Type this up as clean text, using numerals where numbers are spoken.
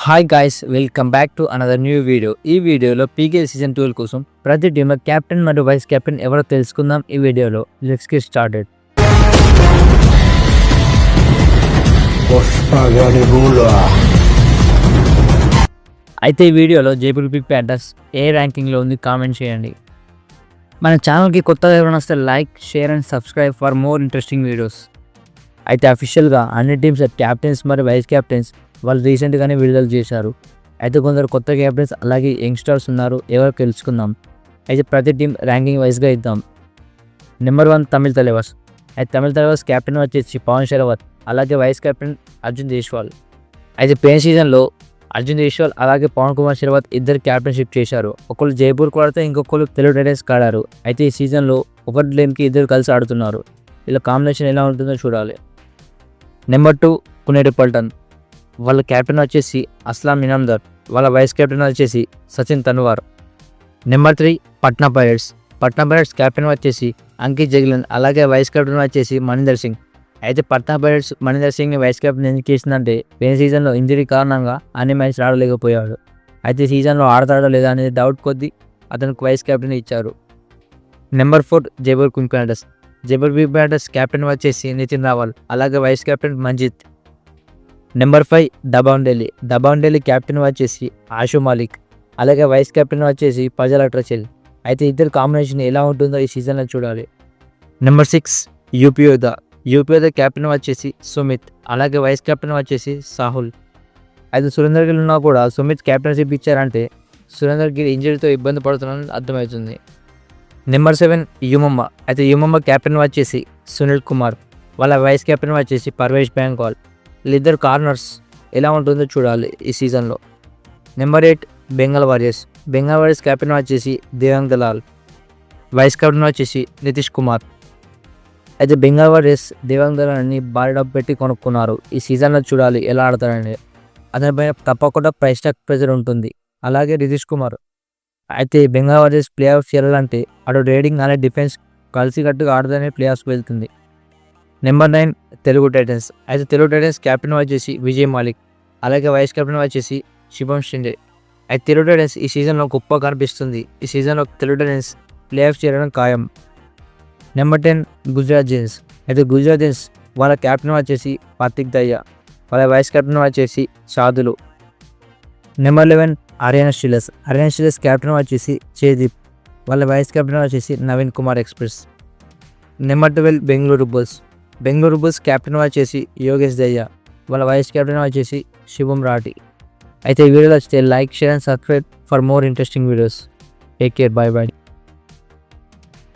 Hi guys, welcome back to another new video. ఈ వీడియోలో పీకే season 12 కోసం ప్రతి టీంలో కెప్టెన్ మరియు వైస్ కెప్టెన్ ఎవరో తెలుసుకుందాం. ఈ వీడియోలో లెట్స్ గెట్ స్టార్టెడ్. అయితే ఈ వీడియోలో జైపూర్ పిక్ ప్యాటర్స్ ఏ ర్యాంకింగ్లో ఉంది కామెంట్ చేయండి. మన ఛానల్కి కొత్తగా ఎవరైనా వస్తే like, share and subscribe for more interesting videos. అయితే అఫీషియల్గా అన్ని టీమ్స్ క్యాప్టెన్స్ మరియు వైస్ కెప్టెన్స్ వాళ్ళు రీసెంట్గానే విడుదల చేశారు. అయితే కొందరు కొత్త క్యాప్టెన్స్ అలాగే యంగ్స్టర్స్ ఉన్నారు, ఎవరు తెలుసుకుందాం. అయితే ప్రతి టీం ర్యాంకింగ్ వైజ్గా ఇద్దాం. నెంబర్ 1 తమిళ్ తలైవర్స్. అయితే తమిళ్ తలైవర్స్ కెప్టెన్ వచ్చేసి పవన్ శరవత్, అలాగే వైస్ కెప్టెన్ అర్జున్ దేశ్వాల్. అయితే పోయిన సీజన్లో అర్జున్ దేశ్వాల్ అలాగే పవన్ కుమార్ శరవత్ ఇద్దరు క్యాప్టెన్షిప్ చేశారు. ఒకళ్ళు జైపూర్ ఆడితే ఇంకొకరు తెలుగు టైటన్స్ ఆడారు. అయితే ఈ సీజన్లో ఒకటి లేనికి ఇద్దరు కలిసి ఆడుతున్నారు. ఇలా కాంబినేషన్ ఎలా ఉంటుందో చూడాలి. నెంబర్ 2 పునేరి పల్టన్. వాళ్ళ కెప్టెన్ వచ్చేసి అస్లాం ఇనామ్దార్, వాళ్ళ వైస్ కెప్టెన్ వచ్చేసి Sachin Tanwar. Number 3 Patna pirates. Patna pirates captain వచ్చేసి అంకిత్ జగ్లన్, అలాగే వైస్ కెప్టెన్ వచ్చేసి మణీందర్ సింగ్. అయితే పట్నా పైరేట్స్ మణీందర్ సింగ్ని వైస్ కెప్టెన్ ఎందుకు చేసిందంటే పోయిన సీజన్లో ఇంజరీ కారణంగా అన్ని మ్యాచ్ ఆడలేకపోయాడు. అయితే సీజన్లో ఆడతాడో లేదా అనేది డౌట్ కొద్దీ అతనికి వైస్ కెప్టెన్ ఇచ్చారు. Number 4 Jaipur Quick Panthers. Jaipur Quick Panthers captain వచ్చేసి నితిన్ రావల్, అలాగే vice captain Manjeet. Number 5 Dabang Delhi. Dabang Delhi captain వచ్చేసి ఆషు మాలిక్, అలాగే వైస్ కెప్టెన్ వచ్చేసి పజల్ అట్రచెల్. అయితే ఇద్దరు కాంబినేషన్ ఎలా ఉంటుందో ఈ సీజన్లో చూడాలి. నెంబర్ 6 యూపీయోదా. యూపీయోదా కెప్టెన్ వచ్చేసి సుమిత్, అలాగే వైస్ కెప్టెన్ వచ్చేసి సాహుల్. అయితే సురేందర్ గిల్ ఉన్నా కూడా సుమిత్ కెప్టెన్షిప్ ఇచ్చారంటే సురేందర్ గిల్ ఇంజరీతో ఇబ్బంది పడుతున్నారని అర్థమవుతుంది. నెంబర్ 7 యుమమ్మ. అయితే యుమమ్మ కెప్టెన్ వచ్చేసి సునీల్ కుమార్, వాళ్ళ వైస్ కెప్టెన్ వచ్చేసి పర్వేష్ బెంగాల్. వీళ్ళిద్దరు కార్నర్స్ ఎలా ఉంటుందో చూడాలి ఈ సీజన్లో. Number 8 Bengal warriors. Bengal warriors captain వచ్చేసి దేవాంగ్ దలాల్, వైస్ కెప్టెన్ వచ్చేసి నితీష్ కుమార్. అయితే బెంగాల్ వారియర్స్ దేవాంగ్ దలాల్ని భారీ డబ్బు పెట్టి కొనుక్కున్నారు. ఈ సీజన్లో చూడాలి ఎలా ఆడతారని. అతనిపైన తప్పకుండా ప్రైస్ ట్యాగ్ ప్రెజర్ ఉంటుంది. అలాగే నితీష్ కుమార్. అయితే బెంగాల్ వారియర్స్ ప్లే ఆఫ్స్ చేయాలంటే అటు రేడింగ్ అనే డిఫెన్స్ కలిసికట్టుగా ఆడదనే ప్లే ఆఫ్స్ వెళ్తుంది. Number 9 Telugu Titans. అయితే తెలుగు టైటన్స్ కెప్టెన్ వచ్చేసి విజయ్ మాలిక్, అలాగే వైస్ కెప్టెన్ వచ్చేసి శుభం షిండే. అయితే తెలుగు టైటన్స్ ఈ సీజన్లో గొప్ప కనిపిస్తుంది. ఈ సీజన్లో తెలుగు టైటన్స్ ప్లే ఆఫ్ చేయడం ఖాయం. Number 10 Gujarat giants. అయితే గుజరాత్ జెయింట్స్ వాళ్ళ కెప్టెన్ వచ్చేసి కార్తిక్ దయ్యా, వాళ్ళ వైస్ కెప్టెన్ వచ్చేసి Shadloui. Number 11 Haryana steelers. Haryana steelers captain వచ్చేసి చేదీప్, వాళ్ళ వైస్ కెప్టెన్ వచ్చేసి Naveen Kumar express. Number 12 Bengaluru bulls. Bengaluru bulls captain వచ్చేసి యోగేష్ దయ్యా, వాళ్ళ వైస్ కెప్టెన్ వచ్చేసి శుభం రాఠీ. అయితే ఈ వీడియోలో వస్తే like, share and subscribe for more interesting videos. Take care, by by.